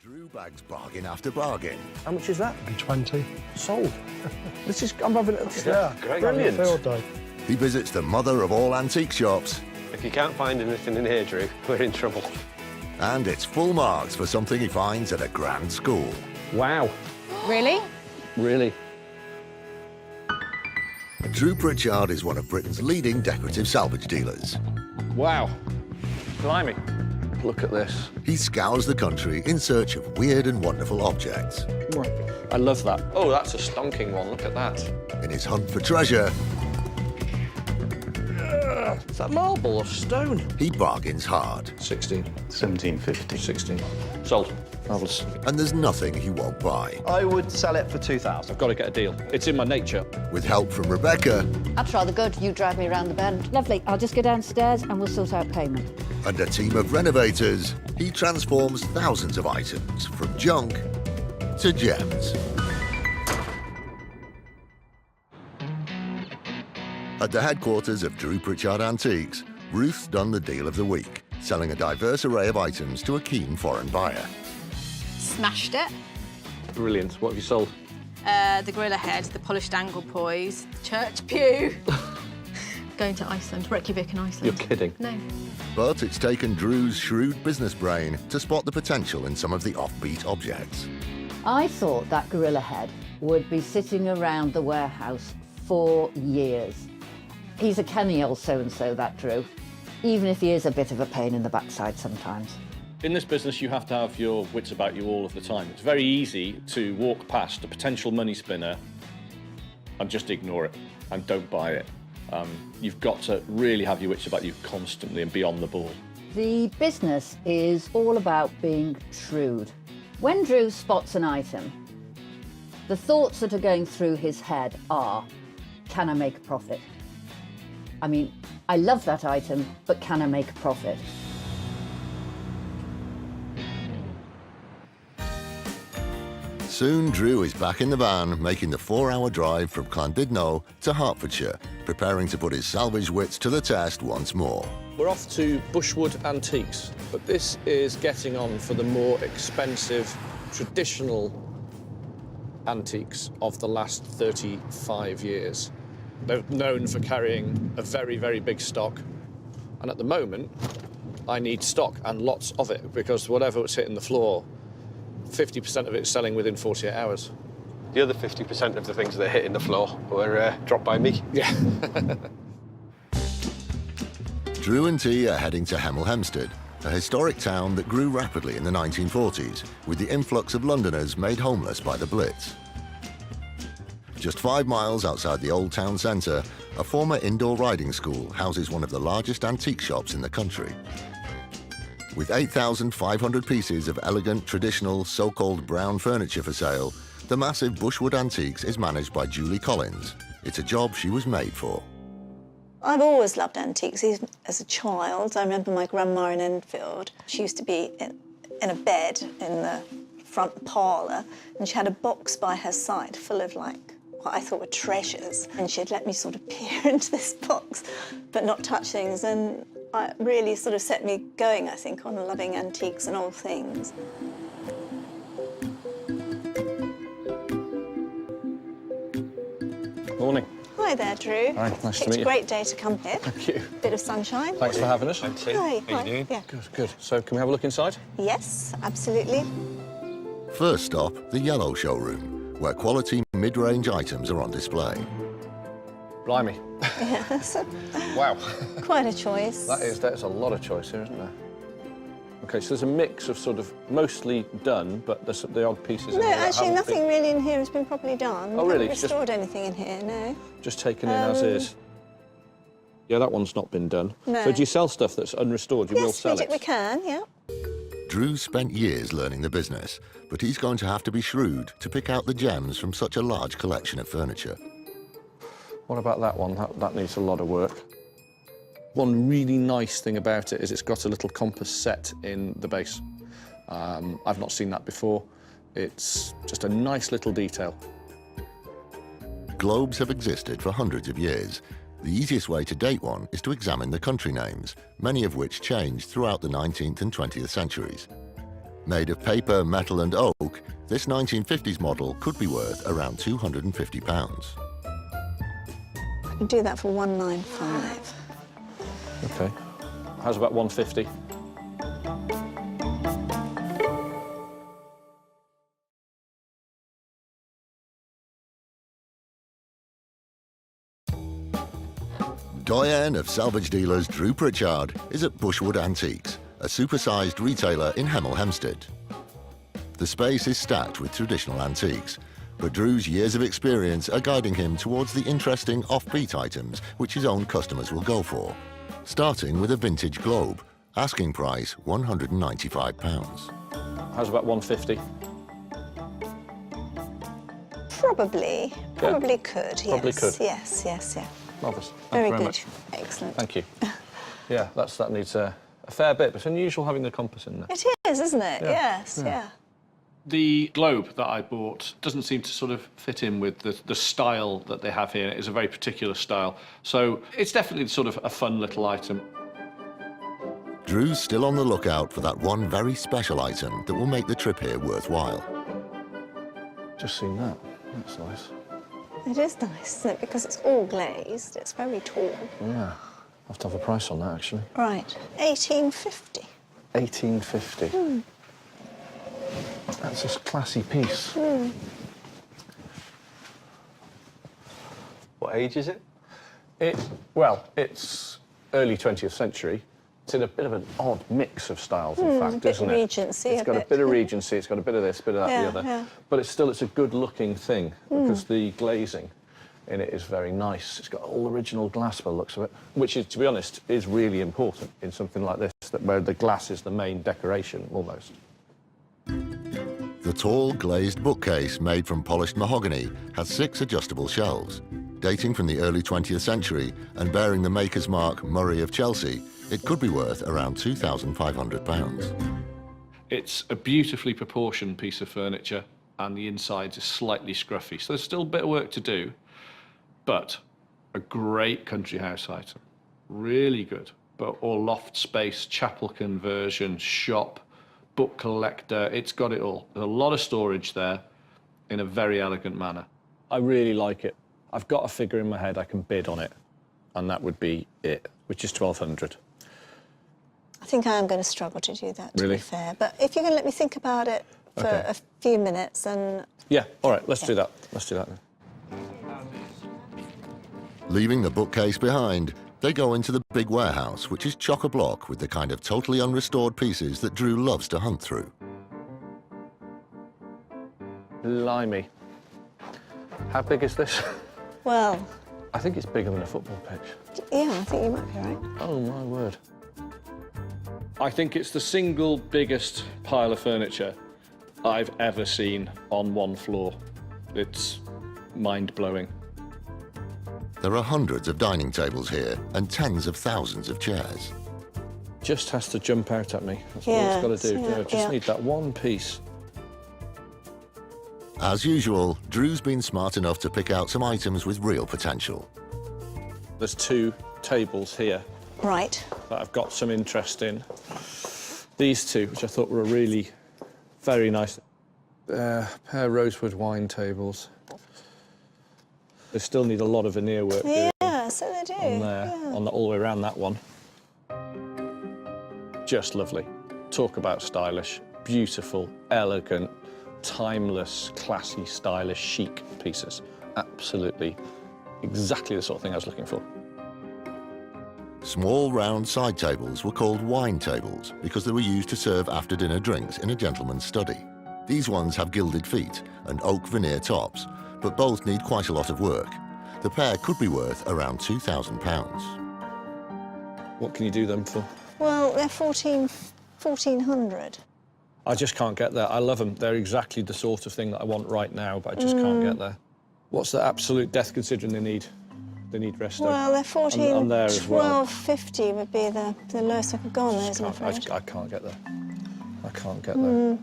Drew bags bargain after bargain. How much is that? 20. Sold. I'm having it. Yeah, great. Brilliant. Field day. He visits the mother of all antique shops. If you can't find anything in here, Drew, we're in trouble. And it's full marks for something he finds at a grand school. Wow. Really? Really? Drew Pritchard is one of Britain's leading decorative salvage dealers. Wow. Blimey. Look at this. He scours the country in search of weird and wonderful objects. I love that. Oh, that's a stonking one. Look at that. In his hunt for treasure, Is that marble or stone? he bargains hard. 16. 1750. 16. Sold. Marvellous. And there's nothing he won't buy. I would sell it for 2,000. I've got to get a deal. It's in my nature. With help from Rebecca That's rather good. You drive me around the bend. Lovely. I'll just go downstairs and we'll sort out payment. and a team of renovators, he transforms thousands of items from junk to gems. At the headquarters of Drew Pritchard Antiques, Ruth's done the deal of the week, selling a diverse array of items to a keen foreign buyer. Smashed it. Brilliant. What have you sold? The gorilla head, the polished angle poise, the church pew. Going to Iceland, Reykjavik in Iceland. You're kidding. No. But it's taken Drew's shrewd business brain to spot the potential in some of the offbeat objects. I thought that gorilla head would be sitting around the warehouse for years. He's a canny old so-and-so, that Drew, even if he is a bit of a pain in the backside sometimes. In this business, you have to have your wits about you all of the time. It's very easy to walk past a potential money spinner and just ignore it and don't buy it. You've got to really have your wits about you constantly and be on the ball. The business is all about being shrewd. When Drew spots an item, the thoughts that are going through his head are, can I make a profit? I mean, I love that item, but can I make a profit? Soon, Drew is back in the van, making the 4-hour drive from Llandudno to Hertfordshire, preparing to put his salvage wits to the test once more. We're off to Bushwood Antiques, but this is getting on for the more expensive, traditional antiques of the last 35 years. They're known for carrying a very, very big stock, and at the moment, I need stock and lots of it, because whatever was hitting the floor, 50% of it is selling within 48 hours. The other 50% of the things that are hitting the floor were dropped by me. Yeah. Drew and T are heading to Hemel Hempstead, a historic town that grew rapidly in the 1940s, with the influx of Londoners made homeless by the Blitz. Just 5 miles outside the old town centre, a former indoor riding school houses one of the largest antique shops in the country. With 8,500 pieces of elegant, traditional, so-called brown furniture for sale, the massive Bushwood Antiques is managed by Julie Collins. It's a job she was made for. I've always loved antiques. Even as a child, I remember my grandma in Enfield. She used to be in a bed in the front parlour, and she had a box by her side full of, like, what I thought were treasures. And she'd let me sort of peer into this box, but not touch things. And it really sort of set me going, I think, on loving antiques and old things. Morning. Hi there, Drew. Hi, nice to It's meet a you. great day to come here. Thank you. Bit of sunshine. Thanks for having us. Hi. How you doing? Yeah. Good, good. So can we have a look inside? Yes, absolutely. First stop, the Yellow Showroom, where quality mid-range items are on display. Blimey. Yes. Wow. Quite a choice. That's a lot of choice here, isn't there? Okay, so there's a mix of sort of mostly done, but there's the odd pieces in No, here that actually, haven't nothing been really in here has been properly done. Oh, really? Haven't Just- restored anything in here, no. just taken in as is. Yeah, that one's not been done. No. So do you sell stuff that's unrestored? You will Yes, sell it? we can, yeah. Drew spent years learning the business, but he's going to have to be shrewd to pick out the gems from such a large collection of furniture. What about that one? That needs a lot of work. One really nice thing about it is it's got a little compass set in the base. I've not seen that before. It's just a nice little detail. Globes have existed for hundreds of years. The easiest way to date one is to examine the country names, many of which changed throughout the 19th and 20th centuries. Made of paper, metal and oak, this 1950s model could be worth around £250. I can do that for 195. Okay. How's about 150? Doyen of salvage dealers Drew Pritchard is at Bushwood Antiques, a supersized retailer in Hemel Hempstead. The space is stacked with traditional antiques, but Drew's years of experience are guiding him towards the interesting offbeat items which his own customers will go for. Starting with a vintage globe, asking price £195. How's about 150? Probably could, Probably yes. could. Yes. Marvellous. Thank Very you very good. much. Excellent. Thank you. Yeah, that needs a fair bit, but it's unusual having the compass in there. It is, isn't it? Yeah. Yes, yeah. The globe that I bought doesn't seem to sort of fit in with the style that they have here. It is a very particular style. So it's definitely sort of a fun little item. Drew's still on the lookout for that one very special item that will make the trip here worthwhile. Just seen that. That's nice. It is nice, isn't it? Because it's all glazed. It's very tall. Yeah. I'll have to have a price on that, actually. Right. 1850. 1850. That's a classy piece. What age is it? Well, it's early 20th century. It's in a bit of an odd mix of styles, in fact, isn't it? Regency, It's got a bit of Regency, it's got a bit of this, bit of that, Yeah, the other. yeah. But it's a good-looking thing, because the glazing in it is very nice. It's got all original glass by the looks of it, which is, to be honest, is really important in something like this, where the glass is the main decoration, almost. The tall glazed bookcase made from polished mahogany has 6 adjustable shelves. Dating from the early 20th century and bearing the maker's mark Murray of Chelsea, it could be worth around £2,500. It's a beautifully proportioned piece of furniture, and the insides are slightly scruffy, so there's still a bit of work to do, but a great country house item. Really good. But all loft space, chapel conversion, shop, book collector, it's got it all. There's a lot of storage there in a very elegant manner. I really like it. I've got a figure in my head, I can bid on it, and that would be it, which is 1,200. I think I am going to struggle to do that, to Really? be fair. But if you're going to let me think about it for Okay. a few minutes, and Yeah, all right, let's do that. Let's do that then. Leaving the bookcase behind, they go into the big warehouse, which is chock-a-block with the kind of totally unrestored pieces that Drew loves to hunt through. Blimey. How big is this? well, I think it's bigger than a football pitch. yeah, I think you might be right. Oh, my word. I think it's the single biggest pile of furniture I've ever seen on one floor. It's mind-blowing. There are hundreds of dining tables here and tens of thousands of chairs. Just has to jump out at me. That's all Yeah, it's got to do. yeah, Just yeah. need that one piece. As usual, Drew's been smart enough to pick out some items with real potential. There's 2 tables here Right. that I've got some interest in. These 2, which I thought were really very nice. Pair of rosewood wine tables. They still need a lot of veneer work doing Yeah, so they do. on there, Yeah. on all the way around that one. Just lovely. Talk about stylish, beautiful, elegant, timeless, classy, stylish, chic pieces. Absolutely exactly the sort of thing I was looking for. Small round side tables were called wine tables because they were used to serve after-dinner drinks in a gentleman's study. These ones have gilded feet and oak veneer tops, but both need quite a lot of work. The pair could be worth around £2,000. What can you do them for? Well, they're 1,400. I just can't get there. I love them. They're exactly the sort of thing that I want right now, but I just can't get there. What's the absolute death considering they need resto? Well, they're 14. I'm there as well. 1250 would be the lowest I could go on those, I'm afraid. I can't get there. I can't get there.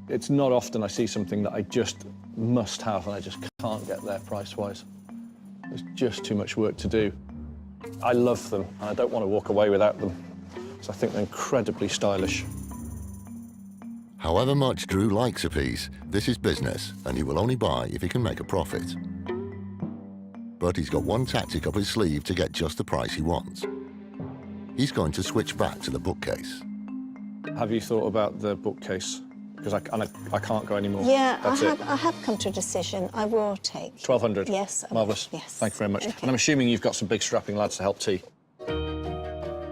It's not often I see something that I just must have and I just can't get there price-wise. There's just too much work to do. I love them and I don't want to walk away without them. So I think they're incredibly stylish. However much Drew likes a piece, this is business, and he will only buy if he can make a profit. But he's got one tactic up his sleeve to get just the price he wants. He's going to switch back to the bookcase. Have you thought about the bookcase? Because I can't go anymore. Yeah, That's it. I have come to a decision. I will take. 1,200? Yes. Marvellous. Yes. Thank you very much. Okay. And I'm assuming you've got some big strapping lads to help tea.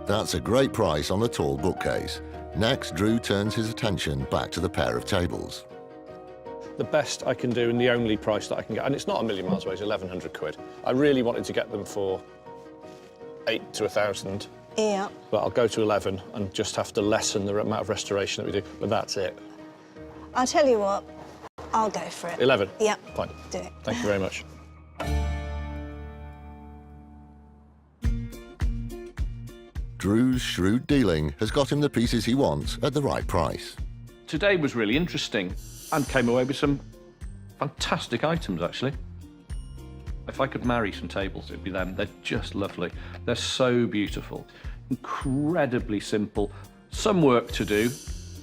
That's a great price on the tall bookcase. Next, Drew turns his attention back to the pair of tables. The best I can do and the only price that I can get, and it's not a million miles away, it's 1,100 quid. I really wanted to get them for 8 to 1,000, Yeah. but I'll go to 11 and just have to lessen the amount of restoration that we do, but that's it. I'll tell you what. I'll go for it. 11? Yeah. Fine. Do it. Thank you very much. Drew's shrewd dealing has got him the pieces he wants at the right price. Today was really interesting and came away with some fantastic items, actually. If I could marry some tables, it'd be them. They're just lovely. They're so beautiful. Incredibly simple. Some work to do.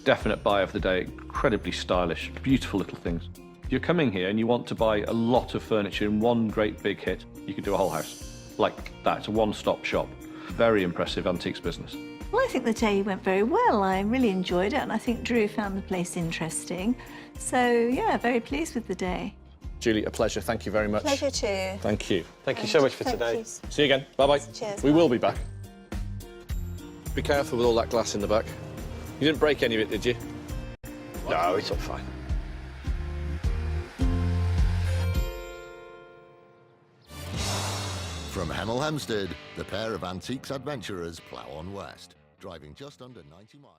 Definite buy of the day. Incredibly stylish. Beautiful little things. If you're coming here and you want to buy a lot of furniture in one great big hit, you could do a whole house. Like that. It's a one-stop shop. Very impressive antiques business. Well, I think the day went very well. I really enjoyed it, and I think Drew found the place interesting. So, yeah, very pleased with the day. Julie, a pleasure. Thank you very much. Pleasure too. Thank you. Thank you so much for Thank today. you. See you again. Bye-bye. Cheers, We bye. will be back. Be careful with all that glass in the back. You didn't break any of it, did you? No, it's all fine. From Hemel Hempstead, the pair of antiques adventurers plough on west, driving just under 90 miles.